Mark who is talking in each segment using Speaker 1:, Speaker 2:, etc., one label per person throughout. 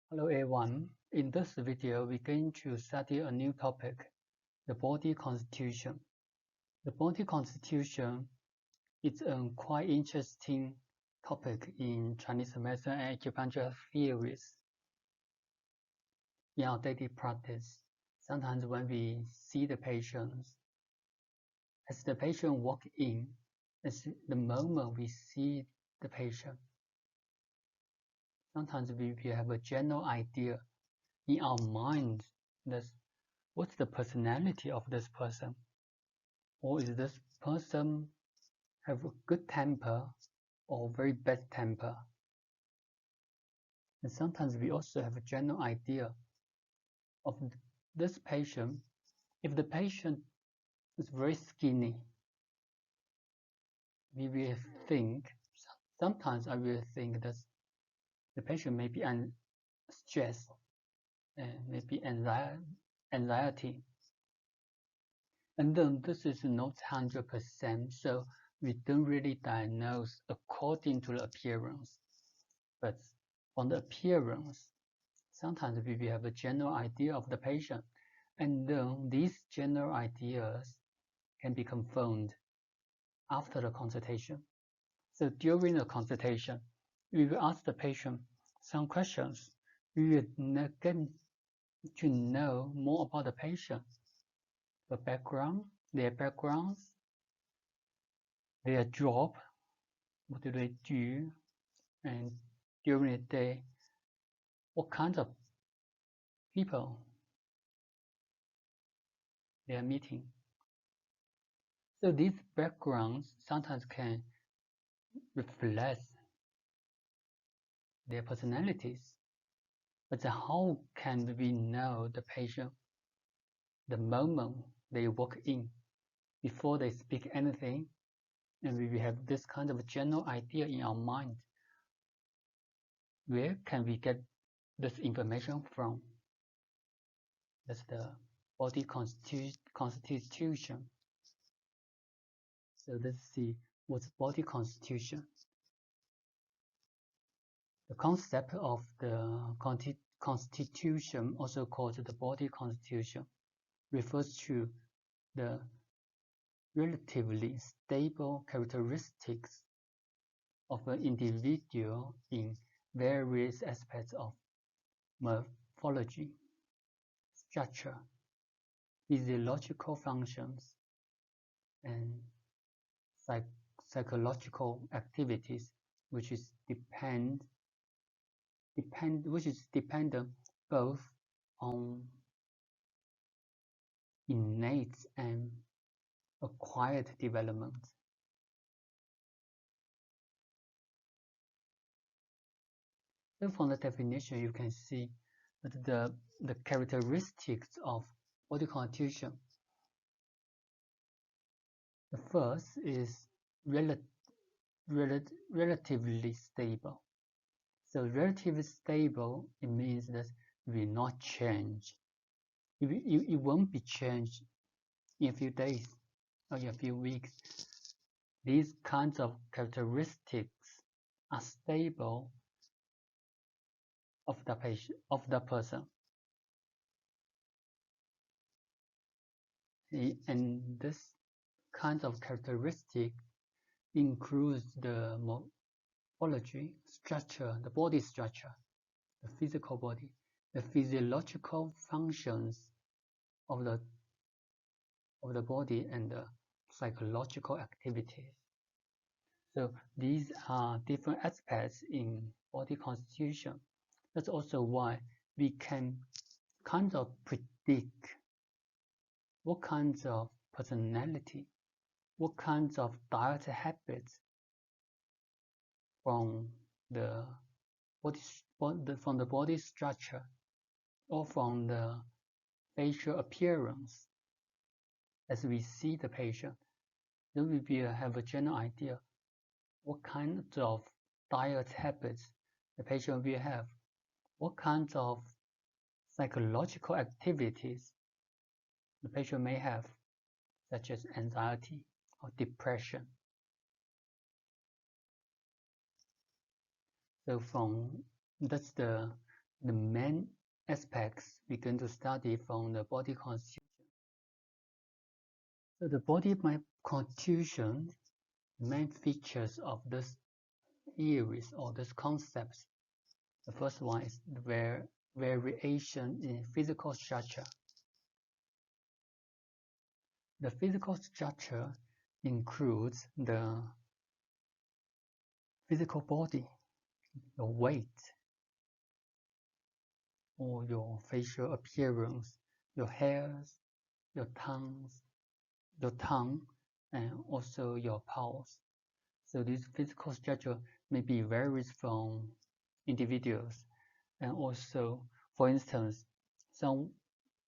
Speaker 1: Hello everyone, in this video we're going to study a new topic, the body constitution. The body constitution is a quite interesting topic in Chinese medicine and acupuncture theories. In our daily practice, sometimes when we see the patients, as the patient walk in, as the moment we see the patient, sometimes we have a general idea in our mind that what's the personality of this person, or is this person have a good temper or very bad temper. And sometimes we also have a general idea of this patient. If the patient is very skinny, we will think, sometimes I will think that the patient may be stressed and maybe anxiety. And then this is not 100%, so we don't really diagnose according to the appearance. But on the appearance, sometimes we have a general idea of the patient, and then these general ideas can be confirmed after the consultation. So during the consultation, we will ask the patient some questions. We will get to know more about the patient, the background, their backgrounds, their job, what do they do, and during the day, what kinds of people they are meeting. So these backgrounds sometimes can reflect their personalities. But how can we know the patient the moment they walk in, before they speak anything, and we have this kind of general idea in our mind? Where can we get this information from? That's the body constitution. So let's see what's body constitution. The concept of the constitution, also called the body constitution, refers to the relatively stable characteristics of an individual in various aspects of morphology, structure, physiological functions, and psychological activities, which is dependent both on innate and acquired development. So from the definition, you can see that the characteristics of body constitution. The first is relatively stable. So relatively stable, it means that it will not change. It won't be changed in a few days or in a few weeks. These kinds of characteristics are stable of the patient, of the person. And this kind of characteristic includes the morphology, structure, the body structure, the physical body, the physiological functions of the body, and the psychological activities. So these are different aspects in body constitution. That's also why we can kind of predict what kinds of personality, what kinds of diet habits from the body structure or from the facial appearance. As we see the patient, then we will have a general idea what kinds of diet habits the patient will have, what kinds of psychological activities the patient may have, such as anxiety or depression. So that's the the main aspects we're going to study from the body constitution. So the body constitution, main features of this theories or this concepts. The first one is the variation in physical structure. The physical structure includes the physical body, your weight, or your facial appearance, your hairs, your tongue, and also your pulse. So this physical structure maybe varies from individuals, and also, for instance,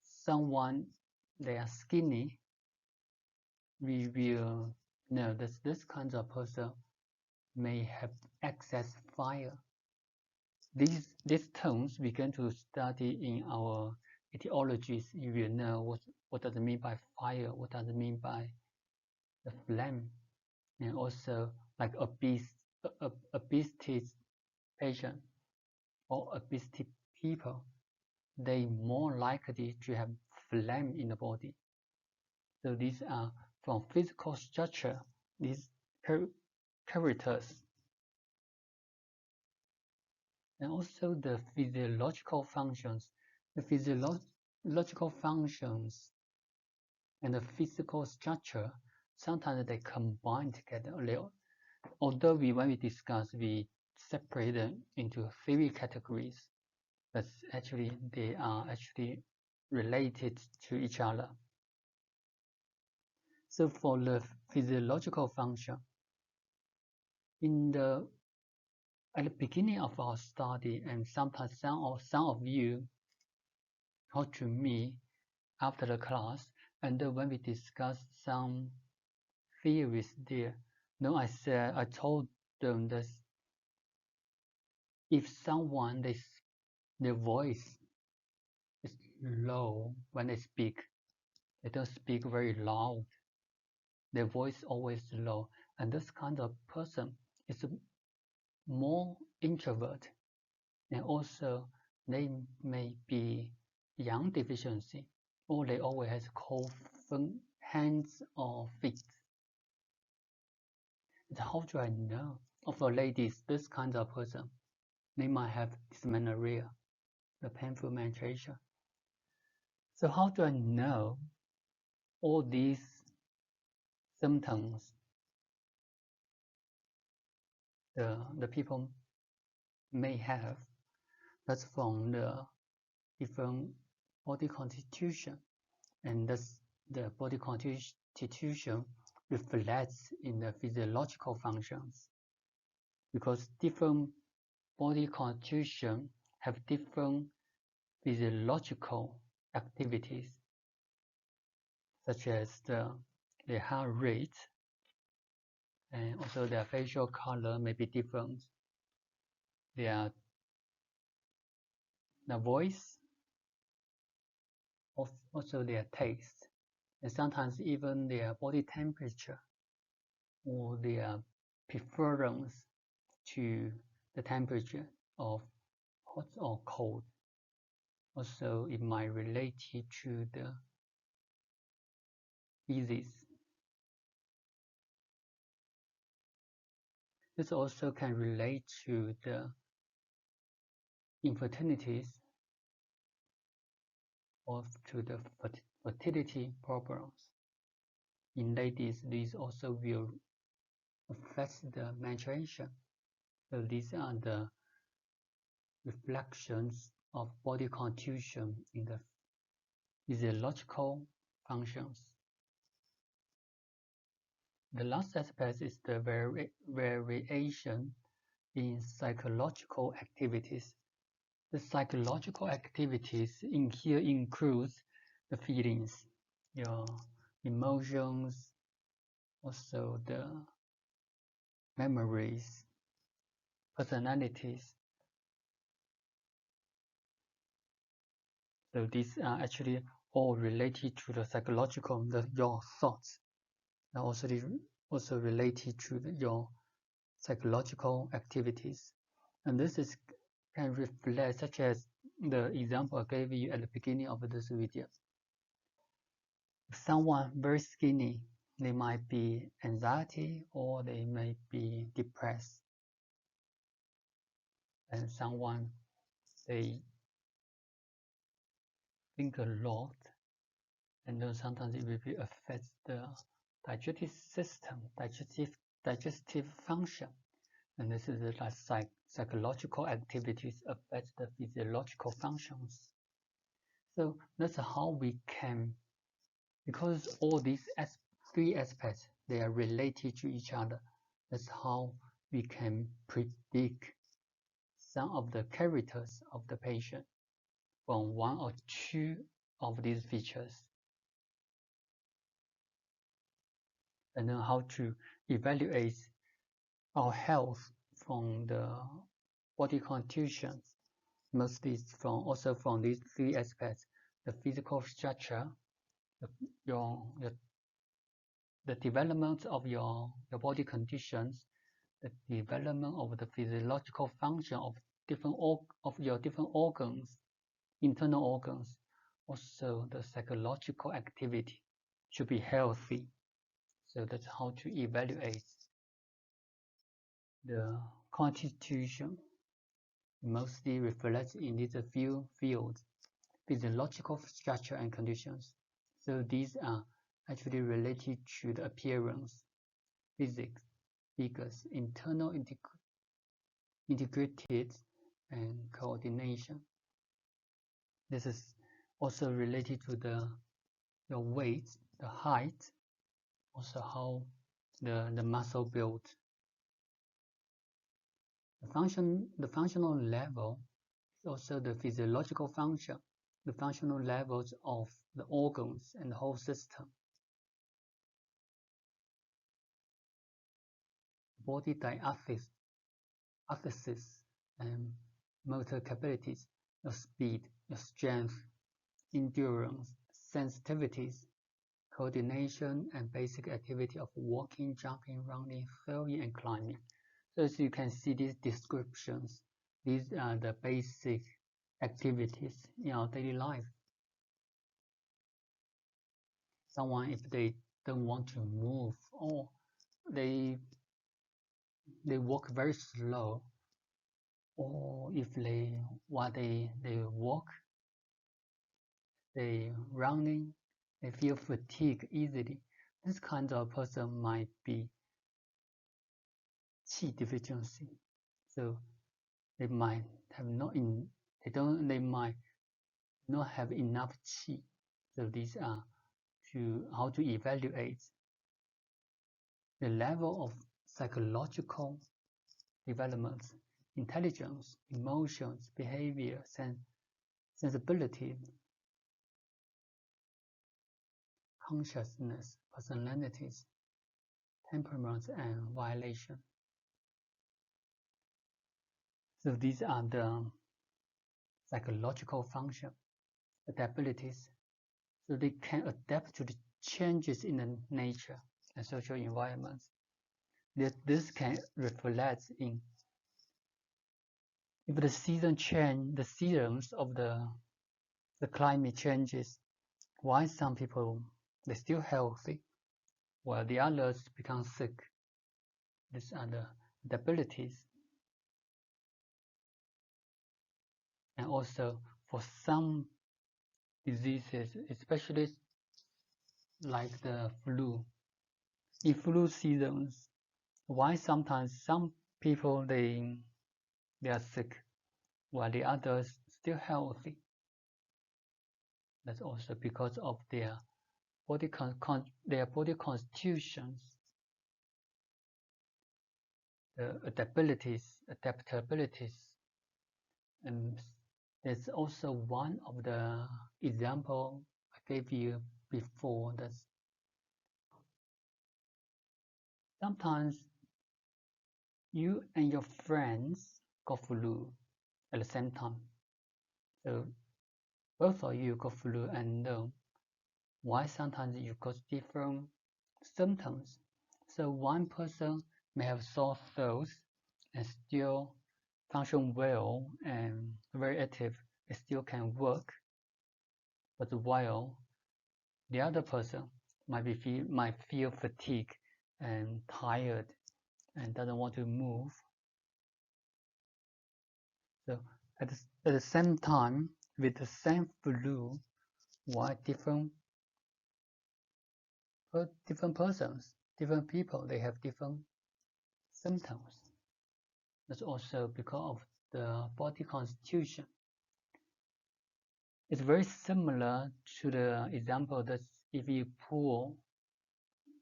Speaker 1: someone they are skinny, we will know that this kind of person may have excess fire. These terms we're going to study in our etiologies. You will know what does it mean by fire, what does it mean by the flame, and also like obesity patient or obesity people, they more likely to have phlegm in the body. So these are from physical structure, these characters. And also the physiological functions. The physiological functions and the physical structure, sometimes they combine together. Although when we discuss, we separate them into 3 categories, but actually they are actually related to each other. So for the physiological function, at the beginning of our study, and sometimes some of you talk to me after the class, and when we discuss some theories there, I told them that if someone their voice is low when they speak, they don't speak very loud, their voice always low, and this kind of person is more introvert, and also they may be yang deficiency, or they always has cold hands or feet. And how do I know? For ladies, this kind of person, they might have dysmenorrhea, the painful menstruation. So how do I know all these symptoms the people may have? That's from the different body constitution, and thus the body constitution reflects in the physiological functions, because different body constitution have different physiological activities, such as the heart rate, and also their facial color may be different, their voice, also their taste, and sometimes even their body temperature or their preference to the temperature of hot or cold. Also, it might relate to the disease. This also can relate to the infertilities or to the fertility problems. In ladies, these also will affect the menstruation. So these are the reflections of body constitution in the physiological functions. The last aspect is the variation in psychological activities. The psychological activities in here includes the feelings, your emotions, also the memories, personalities. So these are actually all related to the psychological, your thoughts, and also related to your psychological activities. And this can reflect, such as the example I gave you at the beginning of this video. If someone very skinny, they might be anxiety or they may be depressed. And someone, they think a lot, and then sometimes it will affect the digestive system, digestive function. And this is like psychological activities affect the physiological functions. So that's how we can, because all these three aspects, they are related to each other. That's how we can predict some of the characters of the patient from one or two of these features. And then how to evaluate our health from the body constitution, mostly also from these three aspects: the physical structure, the development of your body conditions, the development of the physiological function of your different organs, internal organs. Also, the psychological activity should be healthy. So that's how to evaluate the constitution. Mostly reflects in these few fields: physiological structure and conditions. So these are actually related to the appearance, physics, figures, internal integrated, and coordination. This is also related to your weight, the height, also how the muscle build. The functional level is also the physiological function, the functional levels of the organs and the whole system. Body diaphysis and motor capabilities, your speed, your strength, endurance, sensitivities, coordination, and basic activity of walking, jumping, running, throwing, and climbing. So as you can see these descriptions, these are the basic activities in our daily life. Someone, if they don't want to move, or they walk very slow, or if while they walk, they running, they feel fatigue easily. This kind of person might be qi deficiency. So they might have they might not have enough qi. So these are how to evaluate the level of psychological developments, intelligence, emotions, behavior, sensibility, consciousness, personalities, temperaments, and violation. So these are the psychological function, adaptabilities. So they can adapt to the changes in the nature and social environments. This can reflect in if the season change, the seasons of the climate changes. Why some people they're still healthy, while the others become sick. These are the abilities. And also for some diseases, especially like the flu, in flu seasons, why sometimes some people they are sick while the others still healthy? That's also because of their body constitutions, the adaptabilities, and there's also one of the example I gave you before. That sometimes you and your friends got flu at the same time. So both of you got flu and know why sometimes you got different symptoms. So one person may have sore throat and still function well and very active, it still can work, but while the other person might feel fatigued and tired and doesn't want to move. So at the same time, with the same flu, why different persons, different people, they have different symptoms. That's also because of the body constitution. It's very similar to the example that if you pour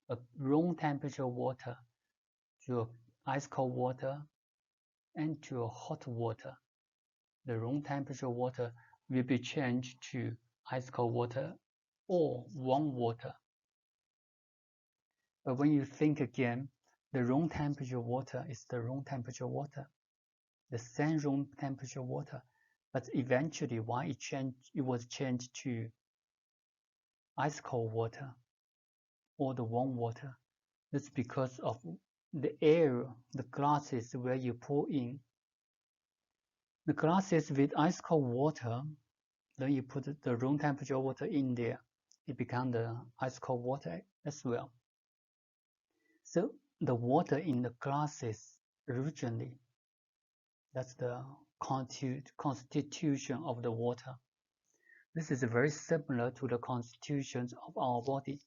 Speaker 1: a room temperature water to ice cold water and to hot water, the room temperature water will be changed to ice cold water or warm water. But when you think again, the room temperature water is the room temperature water, the same room temperature water, but eventually why it was changed to ice cold water or the warm water. That's because of the air, the glasses where you pour in. The glasses with ice cold water, then you put the room temperature water in there, it becomes the ice cold water as well. So the water in the glasses originally, that's the constitution of the water. This is very similar to the constitutions of our body.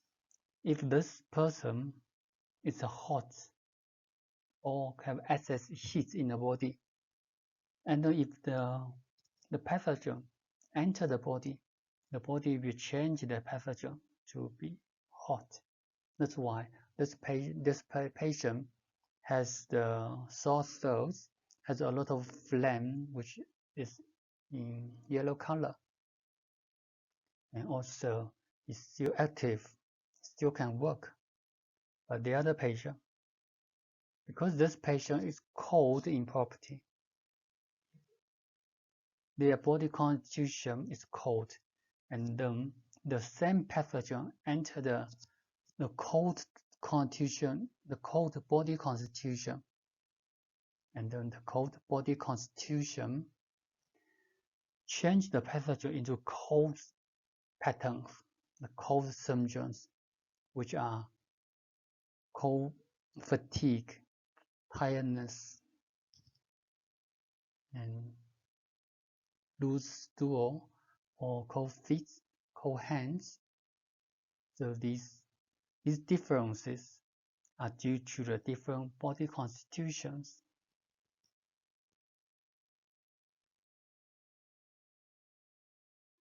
Speaker 1: If this person is hot or have excess heat in the body, and if the pathogen enter the body will change the pathogen to be hot. That's why this patient has the sore throats, has a lot of phlegm, which is in yellow color, and also is still active, still can work. But the other patient, because this patient is cold in property, their body constitution is cold, and then the same pathogen enter the cold constitution, the cold body constitution, and then the cold body constitution change the pathogen into cold patterns, the cold symptoms, which are cold fatigue, tiredness, and loose stool, or cold feet, cold hands. So these differences are due to the different body constitutions.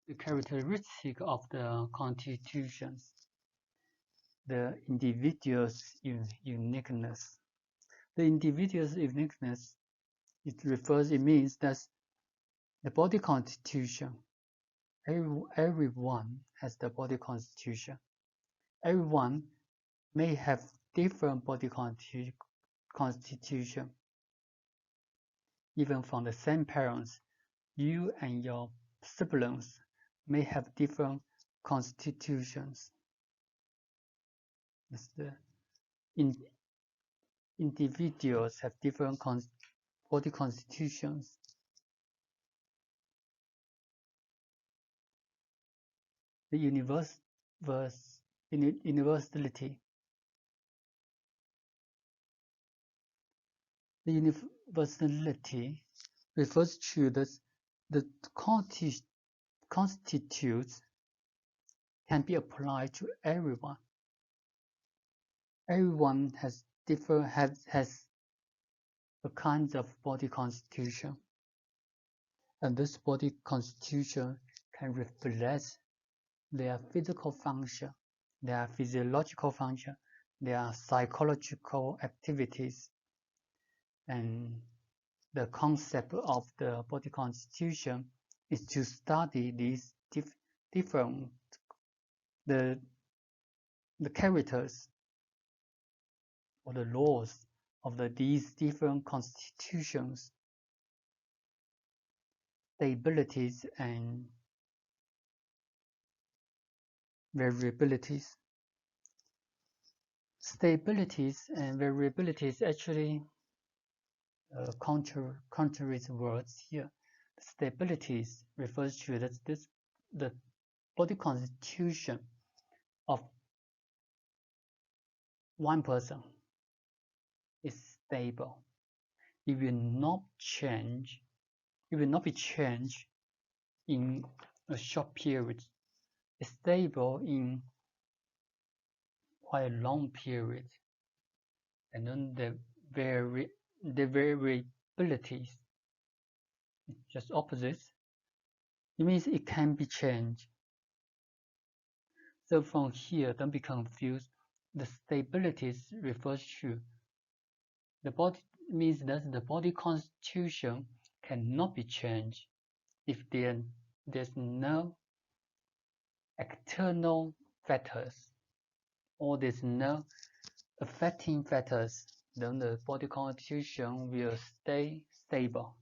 Speaker 1: The characteristic of the constitutions, the individual's uniqueness. The individual's uniqueness, it means that the body constitution, everyone has the body constitution. Everyone may have different body constitution. Even from the same parents, you and your siblings may have different constitutions. Individuals have different body constitutions. The universality. The universality refers to the constitutes can be applied to everyone. Everyone has a kind of body constitution, and this body constitution can reflect their physical function, their physiological function, their psychological activities, and the concept of the body constitution is to study these different the characters or the laws of these different constitutions, stabilities and variabilities. Stabilities and variabilities actually contrary words here. stability refers to the body constitution of one person is stable. It will not change. It will not be changed in a short period. It's stable in quite a long period, and then the variabilities just opposite. It means it can be changed. So from here, don't be confused. The stability refers to the body, means that the body constitution cannot be changed if there's no external factors or there's no affecting factors, then the body constitution will stay stable.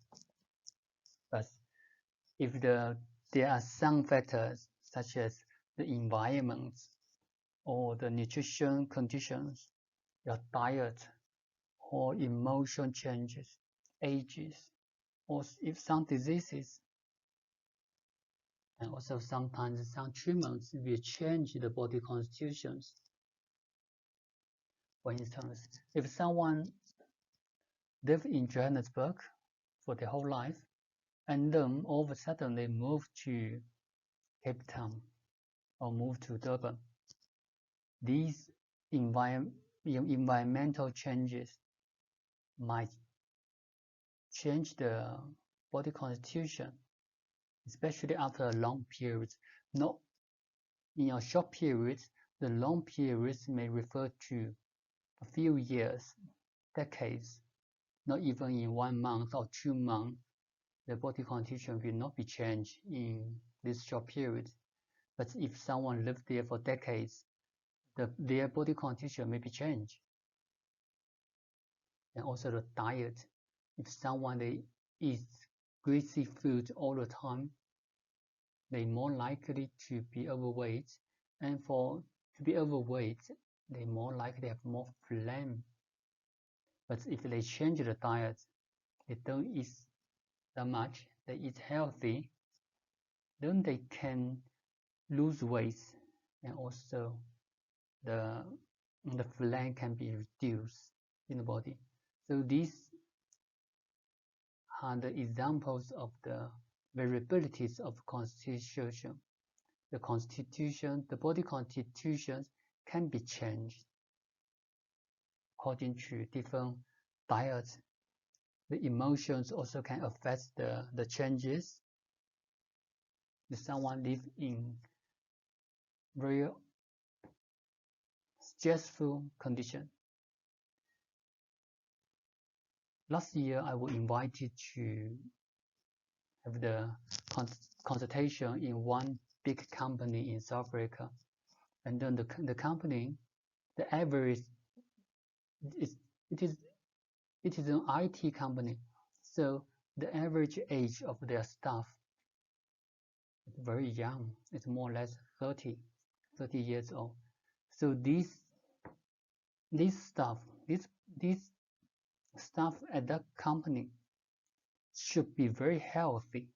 Speaker 1: But if there are some factors such as the environment or the nutrition conditions, your diet or emotion changes, ages, or if some diseases, and also sometimes some treatments will change the body constitutions. For instance, if someone lived in Johannesburg for their whole life, and then all of a sudden they move to Cape Town or move to Durban, these environmental changes might change the body constitution, especially after a long period. Not in a short period, the long periods may refer to a few years, decades, not even in 1 month or 2 months. The body constitution will not be changed in this short period. But if someone lived there for decades, their body constitution may be changed. And also the diet. If someone they eat greasy food all the time, they're more likely to be overweight. And to be overweight, they're more likely to have more phlegm. But if they change the diet, they don't eat that much, they eat healthy, then they can lose weight, and also the phlegm can be reduced in the body. So these are the examples of the variabilities of constitution. The body constitution can be changed according to different diets. The emotions also can affect the changes. If someone lives in very stressful condition. Last year, I was invited to have the consultation in one big company in South Africa, and then the company, the average it is an IT company, so the average age of their staff is very young. It's more or less 30 years old. So these staff at that company should be very healthy.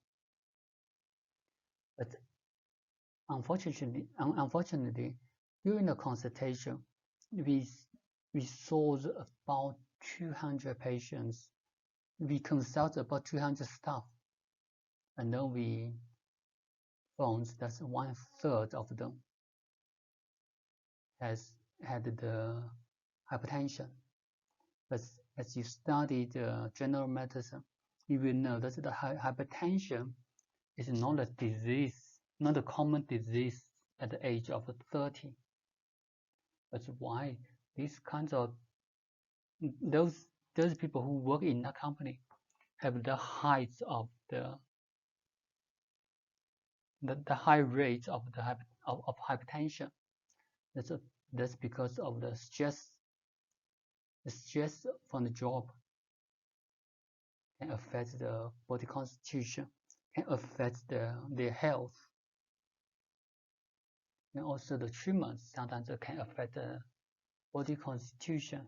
Speaker 1: But unfortunately, during the consultation, we saw about 200 patients. We consult about 200 staff, and then we found that 1/3 of them has had the hypertension. But as you study the general medicine, you will know that the hypertension is not a disease, not a common disease at the age of 30. That's why these kinds of those people who work in that company have the height of the high rate of hypertension. That's because of the stress from the job can affect the body constitution, can affect their health, and also the treatments sometimes can affect the body constitution,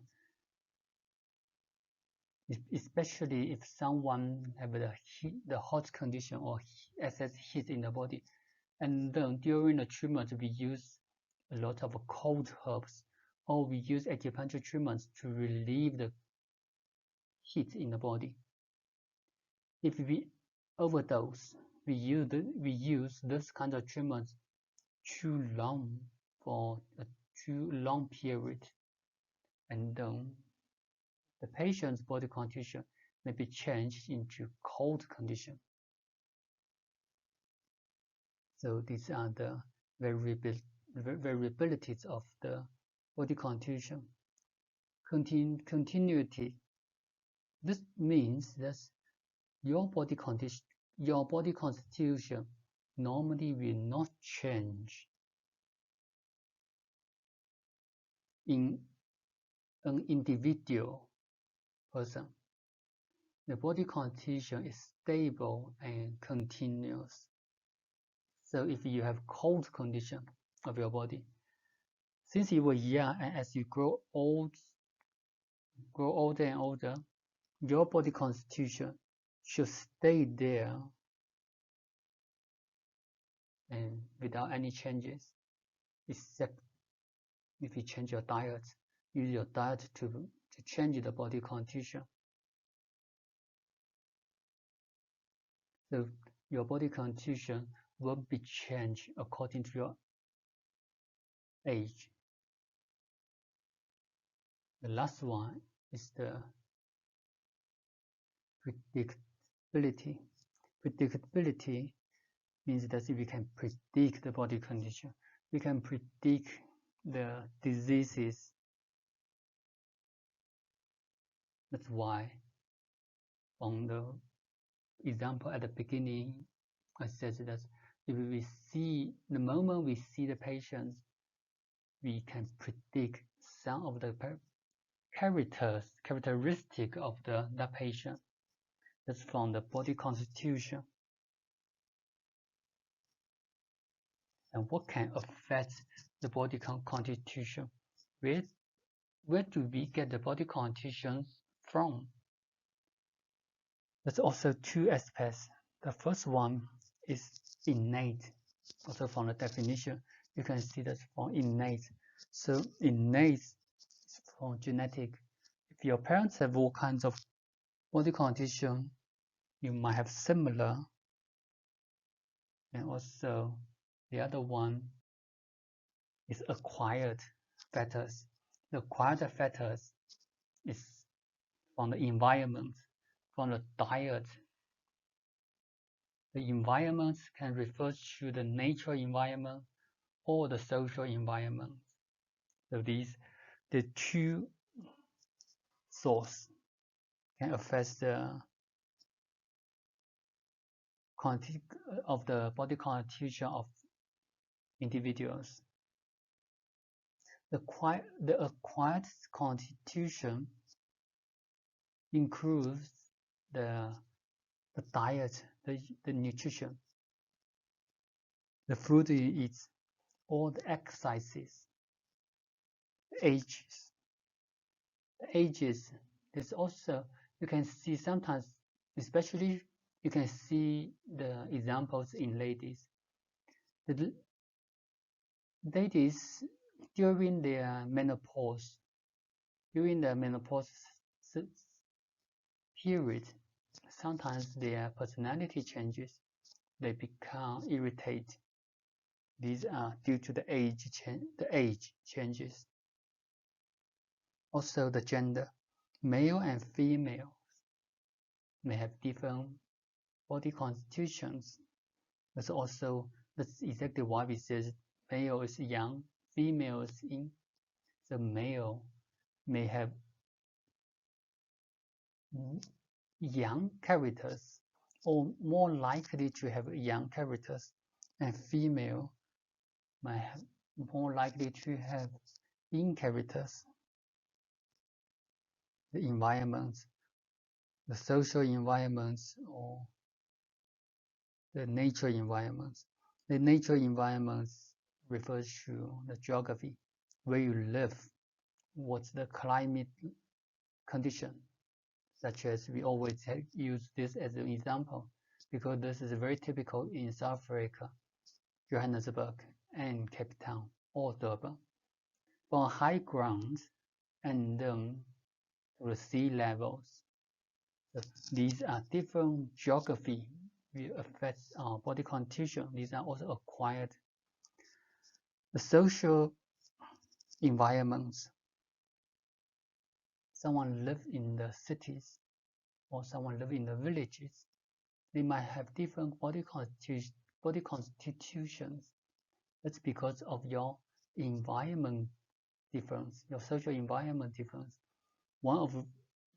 Speaker 1: especially if someone have the hot condition or excess heat in the body. And then during the treatment, we use a lot of cold herbs, or we use acupuncture treatments to relieve the heat in the body. If we overdose, we use this kind of treatments too long for a too long period, and then the patient's body condition may be changed into cold condition. So these are the variabilities of the body constitution. Continuity. This means that your body constitution normally will not change in an individual person. The body constitution is stable and continuous. So if you have cold condition of your body, since you were young and as you grow older and older, your body constitution should stay there and without any changes, except if you change your diet, use your diet to change the body constitution. So your body constitution will be changed according to your age. The last one is the predictability. Predictability means that we can predict the body condition. We can predict the diseases. That's why on the example at the beginning, I said that if we see, the moment we see the patients, we can predict some of the characteristic of that patient. That's from the body constitution. And what can affect the body constitution? Where do we get the body constitution from? There's also two aspects. The first one is innate. Also from the definition, you can see that from innate. So innate is from genetic. If your parents have all kinds of body condition, you might have similar. And also the other one is acquired factors. The acquired factors is from the environment, from the diet. The environment can refer to the natural environment or the social environment. So the two sources can affect the of the body constitution of individuals. The acquired constitution includes the diet, the nutrition, the food you eat, all the exercises, ages. The ages, there's also, you can see sometimes, especially you can see the examples in ladies. The ladies during their menopause, period, sometimes their personality changes. They become irritated. These are due to the age changes. Also the gender, male and female may have different body constitutions. That's exactly why we say male is young, female is in. The male may have young characters, or more likely to have young characters, and female might have more likely to have in characters. The environments, the social environments, or the nature environments. The nature environments refers to the geography, where you live, what's the climate condition. such as we always use this as an example, because this is very typical in South Africa, Johannesburg, and Cape Town, or Durban. From high grounds and to the sea levels. So these are different geography which affects our body constitution. These are also acquired. The social environments. Someone lives in the cities or someone lives in the villages. They might have different body constitutions. That's because of your environment difference, your social environment difference. One of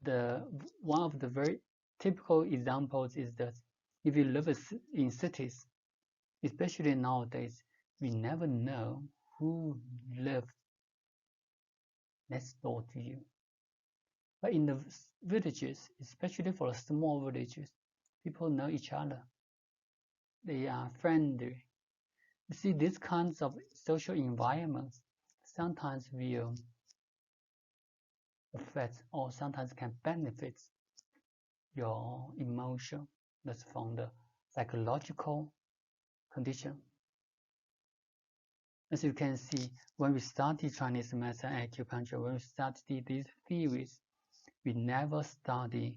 Speaker 1: the very typical examples is that if you live in cities, especially nowadays, we never know who lives next door to you. But in the villages, especially for small villages, people know each other. They are friendly. You see, these kinds of social environments sometimes will affect or sometimes can benefit your emotion. That's from the psychological condition. As you can see, when we study Chinese medicine and acupuncture, when we study these theories, we never study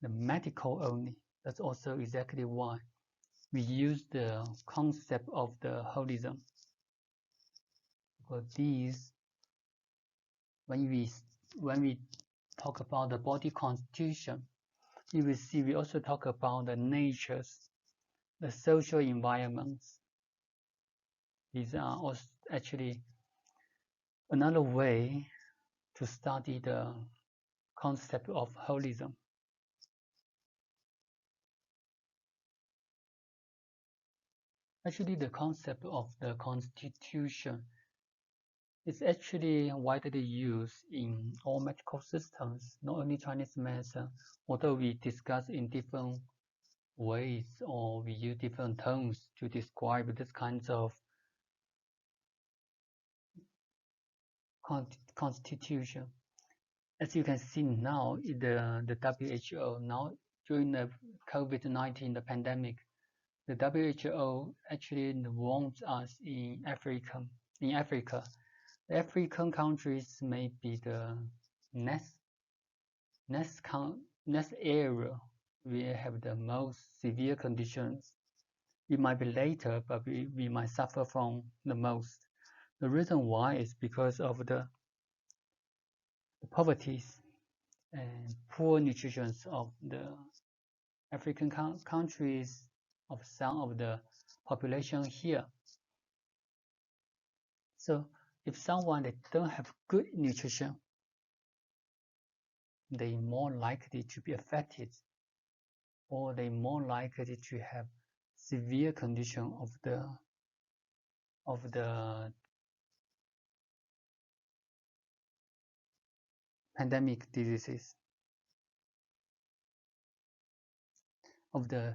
Speaker 1: the medical only. That's also exactly why we use the concept of the holism. Because these, when we talk about the body constitution, you will see we also talk about the natures, the social environments. These are also actually another way to study the concept of holism. Actually, the concept of the constitution is actually widely used in all medical systems, not only Chinese medicine, although we discuss in different ways or we use different terms to describe this kinds of constitution. As you can see now, the WHO, now during the COVID-19, the pandemic, the WHO actually warns us in Africa. The African countries may be the next area will have the most severe conditions. It might be later, but we might suffer from the most. The reason why is because of the poverty and poor nutrition of the African countries, of some of the population here. So if someone that don't have good nutrition, they more likely to be affected, or they more likely to have severe condition of the pandemic diseases, of the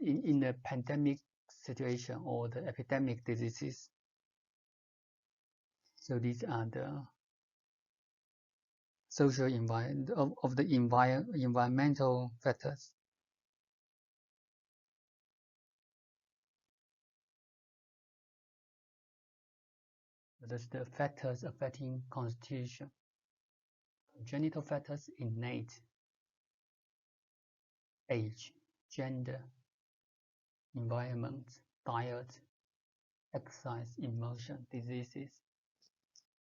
Speaker 1: in the pandemic situation or the epidemic diseases. So these are the social environment of the environmental factors. That's the factors affecting constitution. Congenital factors: innate, age, gender, environment, diet, exercise, emotion, diseases.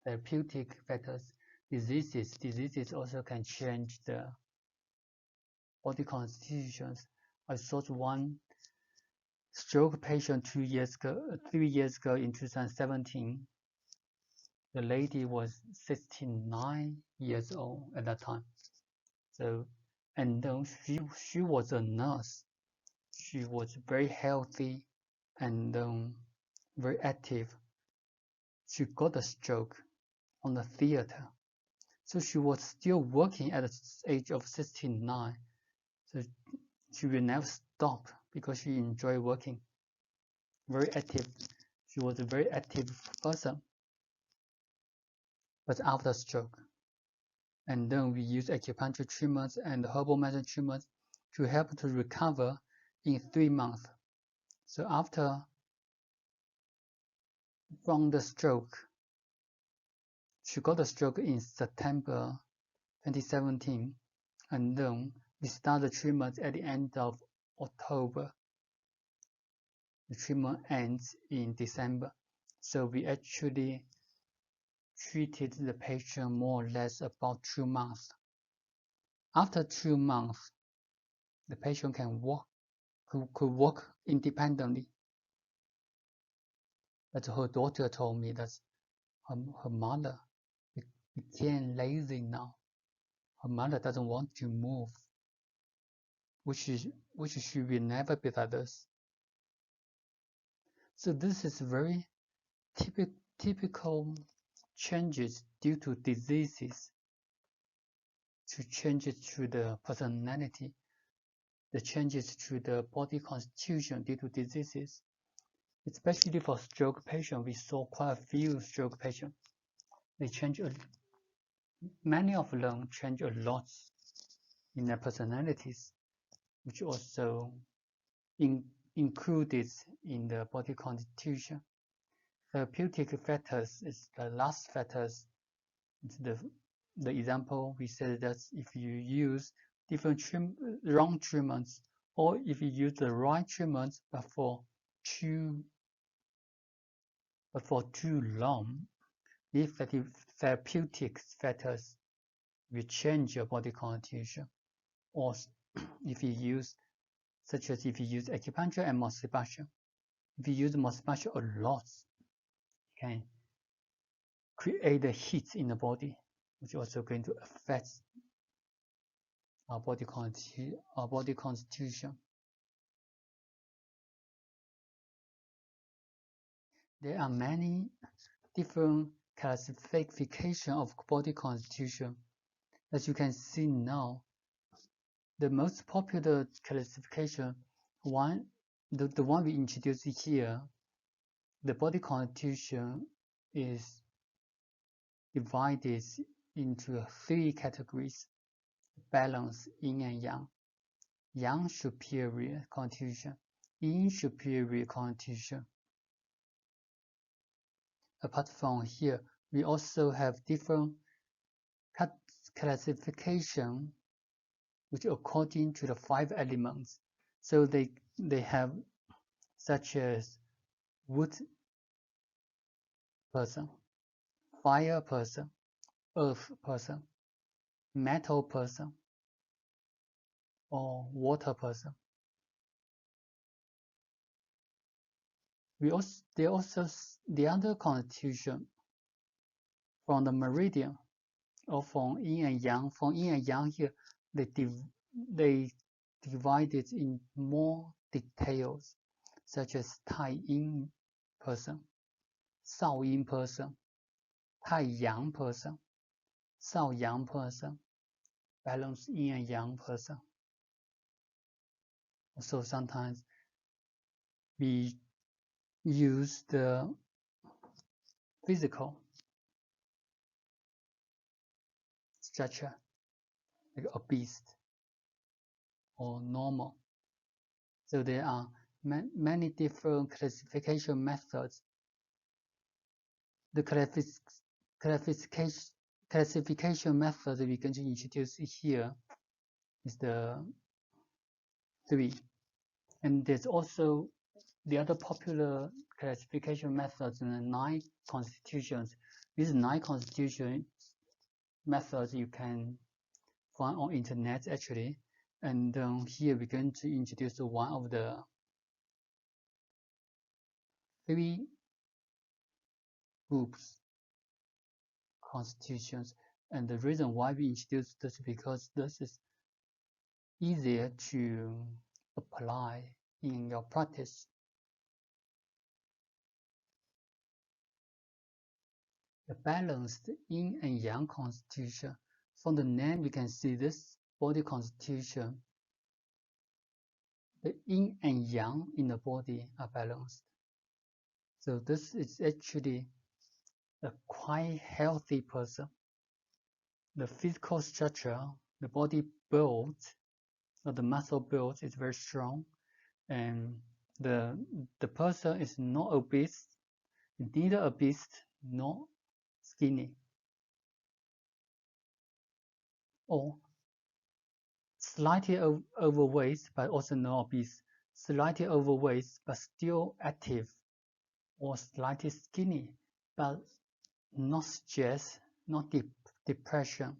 Speaker 1: Therapeutic factors: diseases also can change the body constitutions. I saw one stroke patient 3 years ago in 2017. The lady was 69 years old at that time. So, and then she was a nurse. She was very healthy and very active. She got a stroke on the theater. So she was still working at the age of 69. So she will never stop because she enjoyed working. Very active. She was a very active person. But after stroke, and then we use acupuncture treatments and herbal medicine treatments to help to recover in 3 months. So after from the stroke, she got a stroke in September 2017, and then we start the treatment at the end of October. The treatment ends in December. So we actually treated the patient more or less about 2 months. After 2 months, the patient can walk, could walk independently. But her daughter told me that her mother became lazy now. Her mother doesn't want to move, which she will never be like this. So this is very typical changes due to diseases, to changes to the personality, the changes to the body constitution due to diseases. Especially for stroke patients, we saw quite a few stroke patients. They change, many of them change a lot in their personalities, which also included in the body constitution. Therapeutic factors is the last factors. It's the example we said that if you use different wrong treatments, or if you use the right treatments but for too long, these therapeutic factors will change your body constitution. Or if you use, such as if you use acupuncture and moxibustion, if you use moxibustion a lot, you can create a heat in the body, which is also going to affect our body constitution. There are many different classification of body constitution. As you can see now, the most popular classification, the one we introduced here, the body constitution is divided into 3 categories: balance, yin and yang, yang superior constitution, yin superior constitution. Apart from here, we also have different classification which according to the 5 elements. So they have such as wood person, fire person, earth person, metal person, or water person. There also the other constitution from the meridian, or from yin and yang. From yin and yang here, they divide it in more details, such as Tai Yin person, Sao Yin person, Tai Yang person, Sao Yang person, balance yin and yang person. Also sometimes we use the physical structure, like a beast or normal. So there are many different classification methods. The classification method we're going to introduce here is the 3. And there's also the other popular classification methods in the 9 constitutions. These 9 constitution methods you can find on internet actually. And here we're going to introduce one of the 3 groups constitutions. And the reason why we introduce this is because this is easier to apply in your practice. The balanced yin and yang constitution. From the name, you can see this body constitution. The yin and yang in the body are balanced. So this is actually a quite healthy person. the physical structure, the body build, or the muscle build is very strong, and the person is not obese, neither obese nor skinny, or slightly overweight but also not obese, slightly overweight but still active, or slightly skinny but not stress, not depression.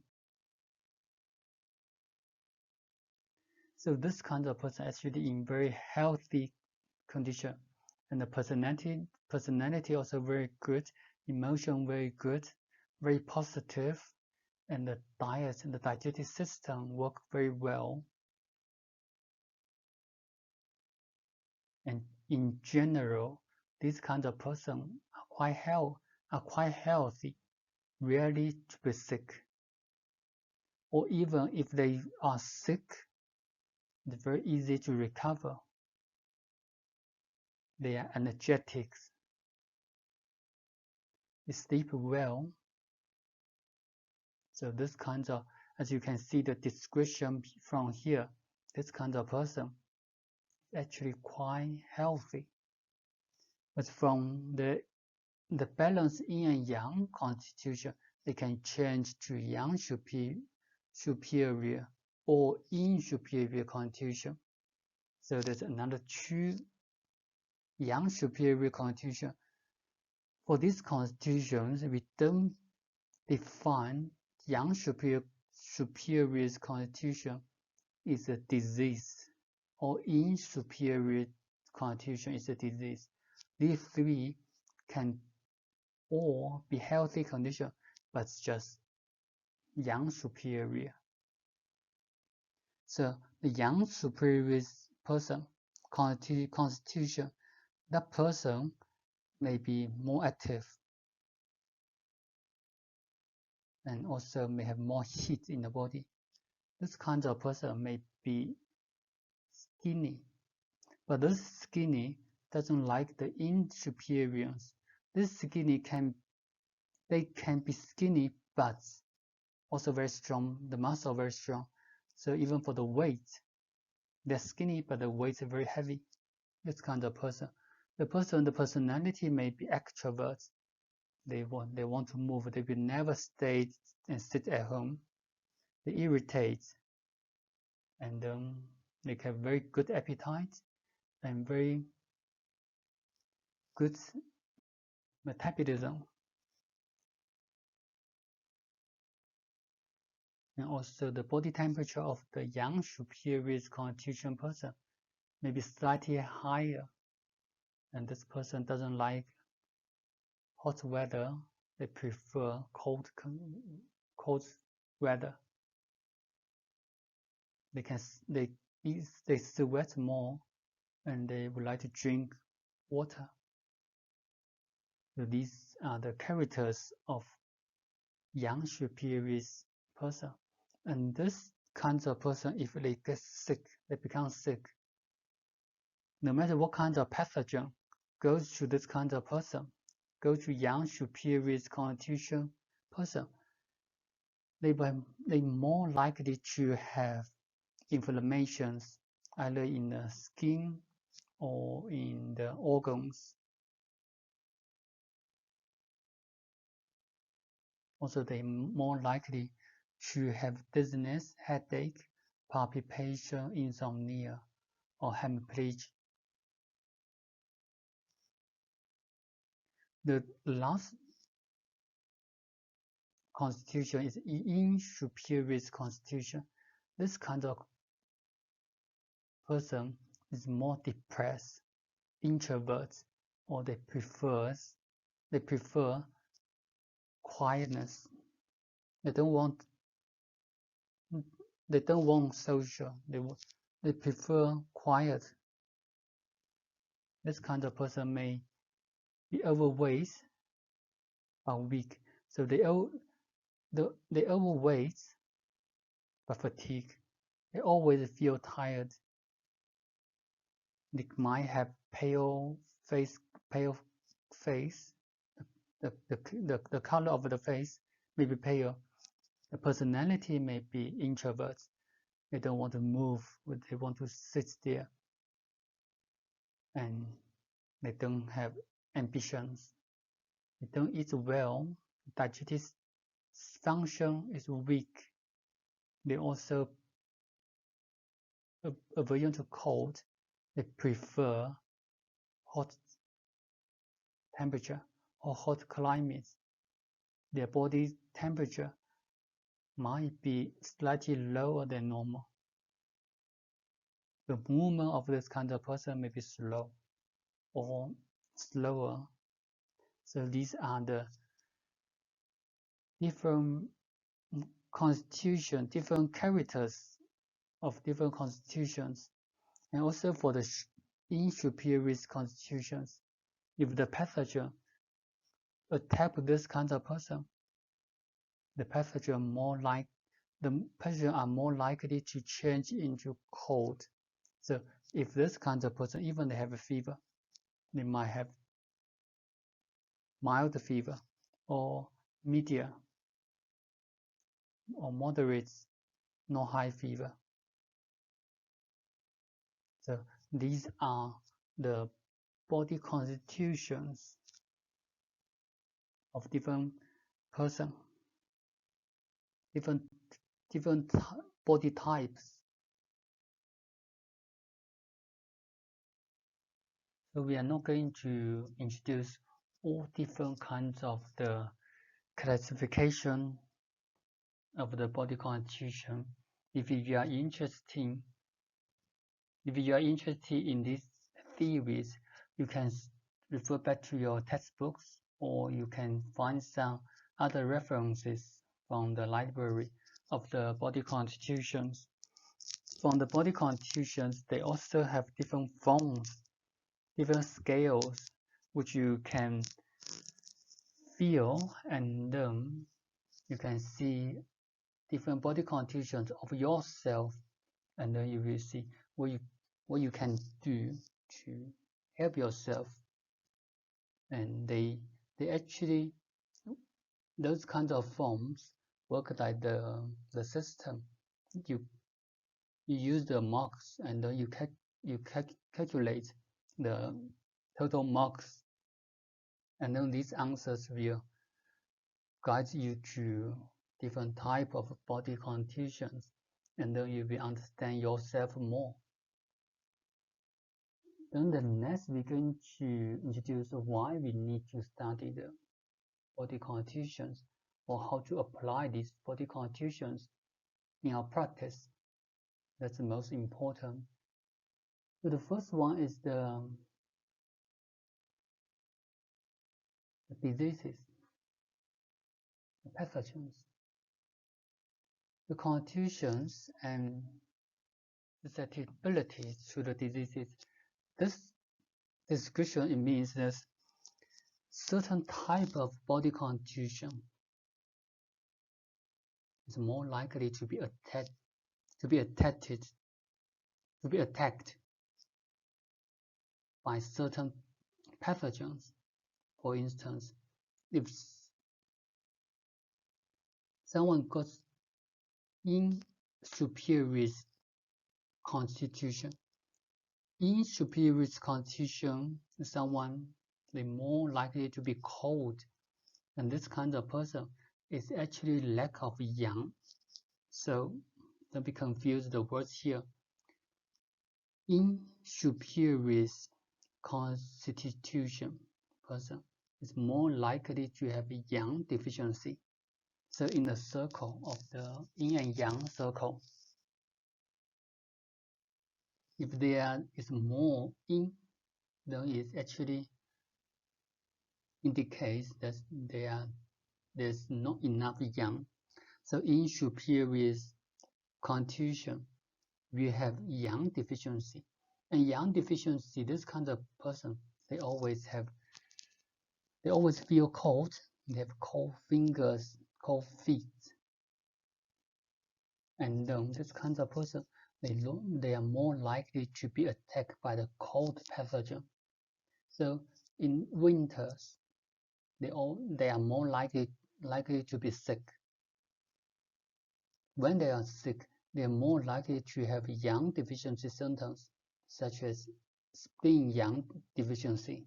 Speaker 1: So this kind of person actually in very healthy condition, and the personality also very good, emotion very good, very positive, and the diet and the digestive system work very well. And in general, this kind of person are quite healthy, rarely to be sick. Or even if they are sick, it's very easy to recover. They are energetic. They sleep well. So this kind of, as you can see the description from here, this kind of person is actually quite healthy. But from the balance yin and yang constitution, they can change to yang superior or yin superior constitution. So there's another true yang superior constitution. For these constitutions, we don't define yang superior constitution is a disease, or yin superior constitution is a disease. These three can all be healthy condition, but just yang superior. So the yang superior person constitution, that person may be more active and also may have more heat in the body. This kind of person may be skinny, but this skinny doesn't like the insuperiors. This skinny can be skinny, but also very strong. The muscle very strong. So even for the weight, they're skinny, but the weight is very heavy. This kind of person. The personality may be extroverts. They want to move. They will never stay and sit at home. They irritate, and they have very good appetite and very good metabolism. And also the body temperature of the yang superior constitution person may be slightly higher, and this person doesn't like hot weather. They prefer cold weather. They sweat more, and they would like to drink water. So these are the characters of yang superior person. And this kind of person, if they get sick, they become sick. No matter what kind of pathogen goes to this kind of person, go to yang superior constitution person, they more likely to have inflammations either in the skin or in the organs. Also, they more likely to have dizziness, headache, palpitation, insomnia, or hemiplegia. The last constitution is yin superior constitution. This kind of person is more depressed, introverts, or they prefer quietness. They don't want social. They prefer quiet. This kind of person may be overweight or weak. So they overweight but fatigue. They always feel tired. They might have pale face. The color of the face may be pale. The personality may be introverts. They don't want to move, they want to sit there, and they don't have ambitions. They don't eat well. Digestive function is weak. They also aversion to cold. They prefer hot temperature or hot climates. Their body temperature might be slightly lower than normal. The movement of this kind of person may be slow or slower. So these are the different constitution, different characters of different constitutions. And also for the inferior constitutions, if the pathogen attack this kind of person, the pathogen are more likely to change into cold. So if this kind of person, even they have a fever, they might have mild fever or medium or moderate, no high fever. So these are the body constitutions of different person, different body types. So we are not going to introduce all different kinds of the classification of the body constitution. If you are interested in these theories, you can refer back to your textbooks, or you can find some other references from the library of the body constitutions. From the body constitutions, they also have different forms, different scales, which you can feel, and then you can see different body constitutions of yourself, and then you will see what you can do to help yourself. And they actually, those kinds of forms work like the system. You use the marks, and then you calculate the total marks, and then these answers will guide you to different type of body constitutions, and then you will understand yourself more. Then the next, we're going to introduce why we need to study the body constitutions, or how to apply these body constitutions in our practice. That's the most important. So the first one is the diseases, the pathogens, the constitutions and susceptibility to the diseases. This description, it means that certain type of body constitution is more likely to be attacked by certain pathogens. For instance, if someone got superior constitution, someone is more likely to be cold, and this kind of person is actually lack of yang. So don't be confused the words here. Superior constitution person is more likely to have yang deficiency. So in the circle of the yin and yang circle, if there is more yin, then it actually indicates that there's not enough yang. So in superior constitution, we have yang deficiency. And yang deficiency, this kind of person, they always feel cold. They have cold fingers, cold feet. And this kind of person, they are more likely to be attacked by the cold pathogen. So in winters, they are more likely to be sick. When they are sick, they are more likely to have yang deficiency symptoms, such as spleen yang deficiency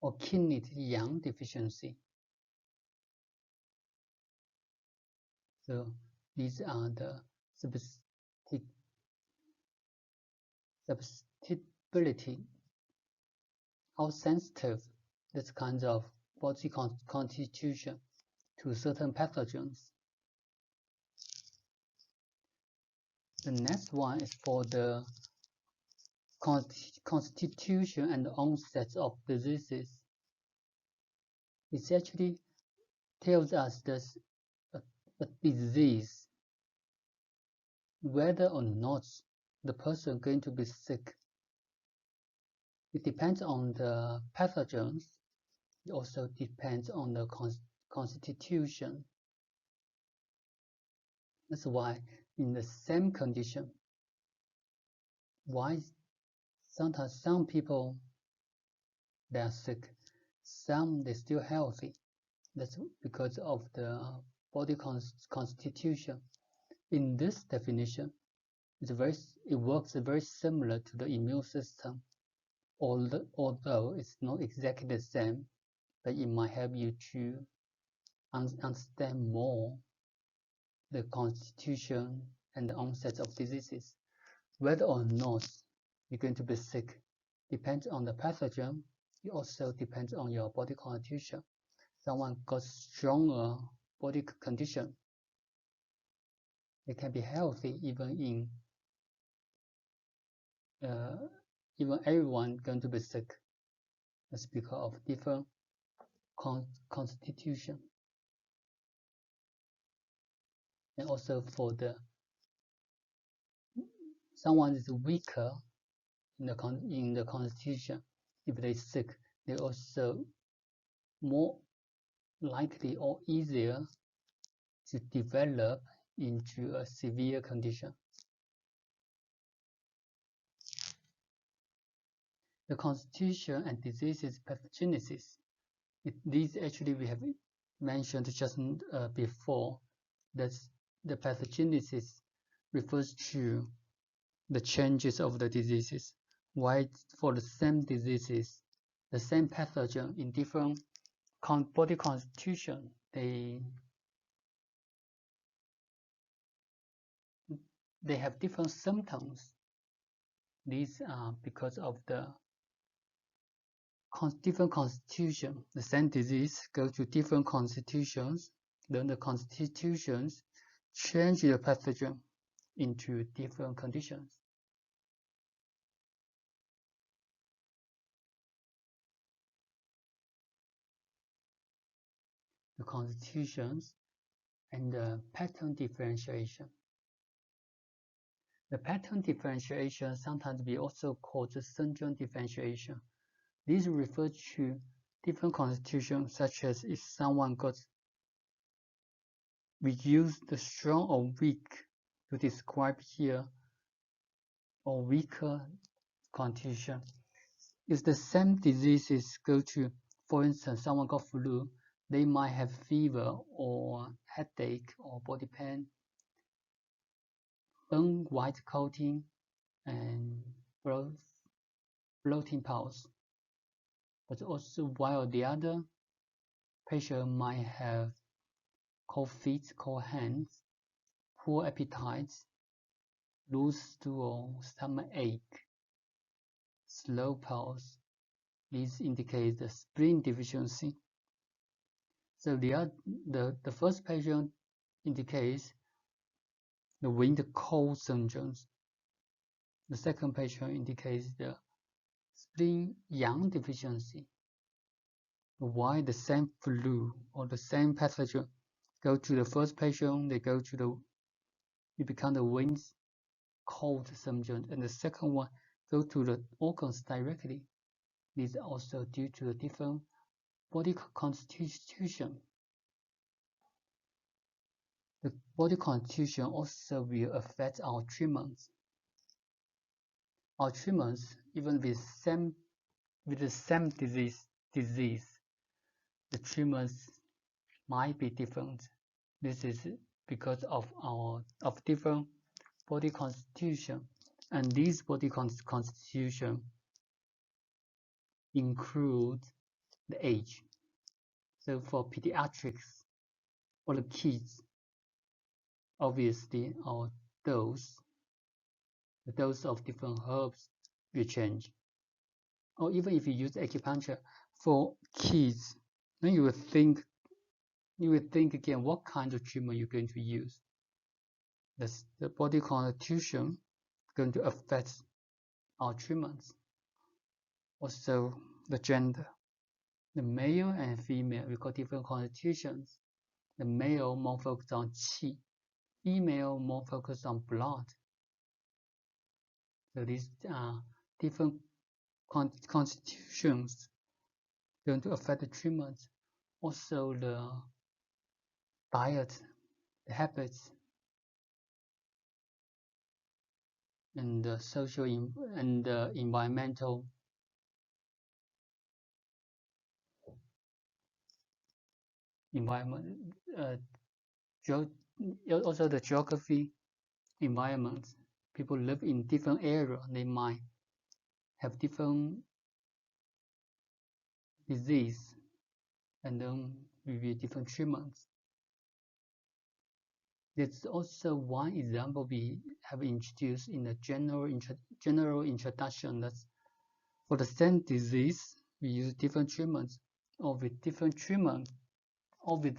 Speaker 1: or kidney yang deficiency. So these are the susceptibility, how sensitive this kind of body constitution to certain pathogens. The next one is for the constitution and onset of diseases. It actually tells us that a disease, whether or not the person is going to be sick, it depends on the pathogens. It also depends on the constitution. That's why in the same condition, why sometimes some people they are sick, some they're still healthy. That's because of the body constitution. In this definition, it works very similar to the immune system, although it's not exactly the same, but it might help you to understand more the constitution and the onset of diseases. Whether or not you're going to be sick depends on the pathogen. It also depends on your body constitution. Someone got stronger body condition, they can be healthy even everyone going to be sick. That's because of different constitution. And also for someone is weaker in the constitution, if they're sick, they're also more likely or easier to develop into a severe condition. The constitution and diseases pathogenesis. These actually we have mentioned just before. That the pathogenesis refers to the changes of the diseases. Why for the same diseases, the same pathogen in different body constitution, they have different symptoms. These are because of the different constitution. The same disease go to different constitutions, then the constitutions change the pathogen into different conditions. The constitutions and the pattern differentiation. The pattern differentiation sometimes we also call the syndrome differentiation. These refer to different constitutions, such as if someone we use the strong or weak to describe here, or weaker constitution. If the same diseases go to, for instance, someone got flu, they might have fever or headache or body pain, bone white coating, and bloating pulse. But also while the other patient might have cold feet, cold hands, poor appetite, loose stool, stomach ache, slow pulse. These indicate the spleen deficiency. So the first patient indicates the winter cold syndromes. The second patient indicates the spleen yang deficiency. Why the same flu or the same pathogen go to the first patient, it become the wind cold syndrome, and the second one go to the organs directly. This is also due to the different body constitution. The body constitution also will affect our treatments. Our treatments, even with the same disease, the treatments might be different. This is because of different body constitution, and these body constitution include the age. So for pediatrics, or the kids, obviously our dose, the dose of different herbs will change. Or even if you use acupuncture for kids, then you will think again what kind of treatment you're going to use. The body constitution going to affect our treatments. Also the gender. The male and female, we got different constitutions. The male more focused on qi, female more focused on blood. So these are different constitutions going to affect the treatment. Also the diet, the habits, and the social and the environmental environment, also the geography, environment. People live in different areas, they might have different disease, and then review different treatments. There's also one example we have introduced in the general introduction. That's for the same disease, we use different treatments, or with different treatment, or with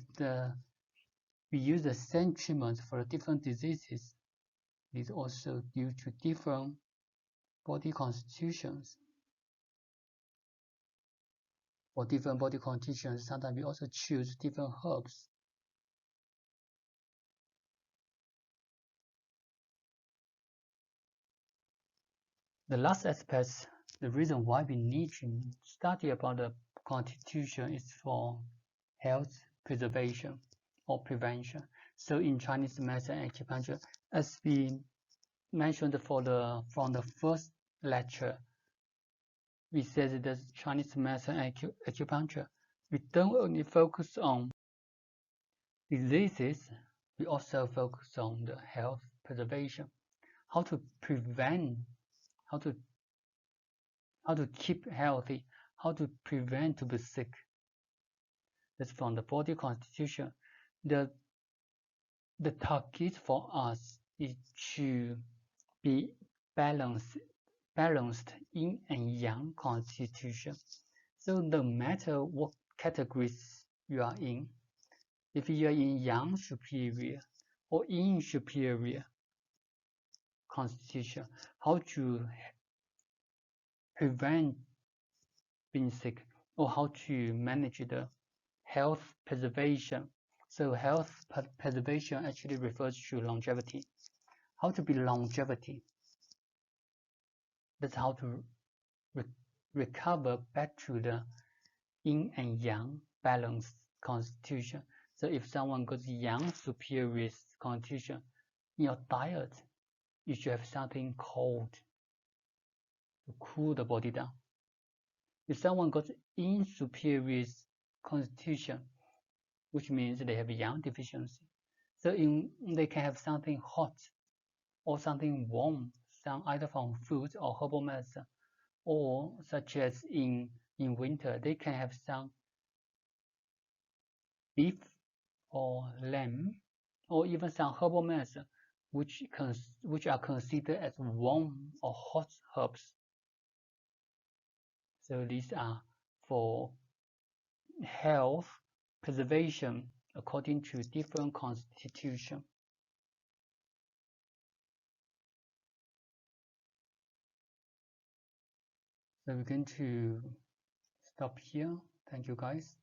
Speaker 1: we use the same treatment for different diseases. It's also due to different body constitutions. For different body constitutions, sometimes we also choose different herbs. The last aspect, the reason why we need to study about the constitution is for health preservation or prevention. So in Chinese medicine and acupuncture, as we mentioned from the first lecture, we said that Chinese medicine and acupuncture, we don't only focus on diseases, we also focus on the health preservation, how to prevent, how to keep healthy, how to prevent to be sick. That's from the body constitution. The target for us is to be balanced yin and yang constitution. So no matter what categories you are in, if you are in yang superior or yin superior constitution, how to prevent being sick, or how to manage the health preservation. So health preservation actually refers to longevity. How to be longevity. That's how to recover back to the yin and yang balanced constitution. So if someone goes yang superior constitution, in your diet, you should have something cold to cool the body down. If someone got yin superior constitution, which means they have yang deficiency, so they can have something hot or something warm, either from food or herbal medicine, or such as in winter, they can have some beef or lamb, or even some herbal medicine, which are considered as warm or hot herbs. So these are for health preservation according to different constitution. So we're going to stop here. Thank you, guys.